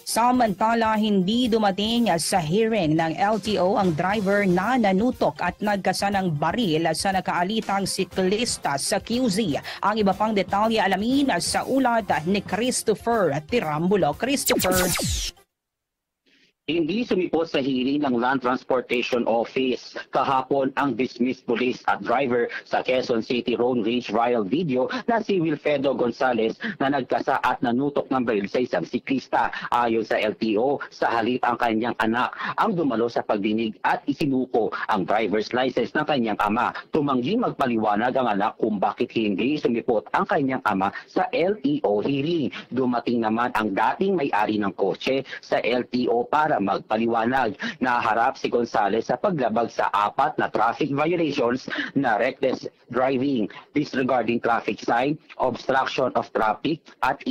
Samantala, hindi dumating sa hearing ng LTO ang driver na nanutok at nagkasa ng baril sa nakaalitang siklista sa QZ. Ang iba pang detalye alamin sa ulat ni Christopher Tirambulo. Christopher. Hindi sumipot sa hearing ng Land Transportation Office kahapon ang dismissed police at driver sa Quezon City Road Rage viral video na si Wilfredo Gonzales na nagkasa at nanutok ng baril sa isang siklista. Ayon sa LTO, sa halip ang kanyang anak ang dumalo sa pagdinig at isinuko ang driver's license ng kanyang ama. Tumanggi magpaliwanag ang anak kung bakit hindi sumipot ang kanyang ama sa LTO hearing. Dumating naman ang dating may-ari ng kotse sa LTO para magpaliwanag. Naharap si Gonzales sa paglabag sa 4 na traffic violations na reckless driving, disregarding traffic sign, obstruction of traffic at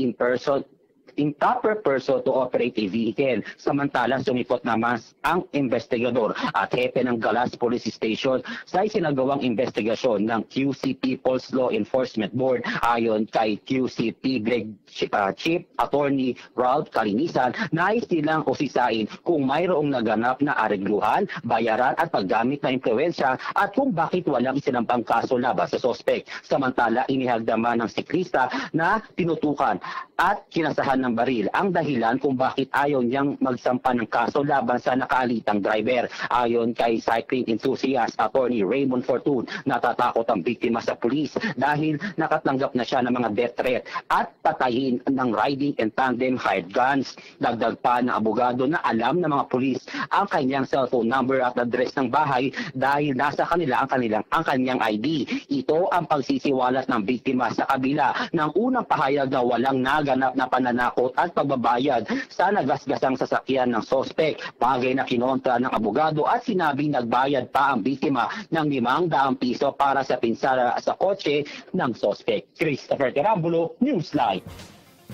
improper person to operate a vehicle. Samantalang sumipot naman ang investigador at hepe ng Galas Police Station sa isinagawang investigasyon ng QC People's Law Enforcement Board. Ayon kay QCP Chief Attorney Ralph Calinisan, nais nilang usisain kung mayroong naganap na aregluhan, bayaran at paggamit na impluwensya at kung bakit walang isinampang kaso laban sa sospek. Samantala, inihagdaman ng siklista na tinutukan at kinasahan ng baril ang dahilan kung bakit ayaw niyang magsampa ng kaso laban sa nakaalitang driver. Ayon kay cycling enthusiast Attorney Raymond Fortune, natatakot ang biktima sa pulis dahil nakatanggap na siya ng mga death threat at patayin ng riding and tandem hired guns. Dagdag pa ng abogado na alam ng mga pulis ang kanyang cellphone number at address ng bahay dahil nasa kanila ang kanyang ID. Ito ang pagsisiwalat ng biktima sa kabila ng unang pahayag na walang naganap na pananakot at pagbabayad sa nagasgasang sasakyan ng sospek. Bagay na kinontra ng abogado at sinabing nagbayad pa ang biktima ng 500 piso para sa pinsala sa kotse ng sospek. Christopher Tirambulo, Newsline.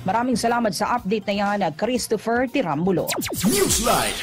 Maraming salamat sa update na yan, Christopher Tirambulo. Newsline.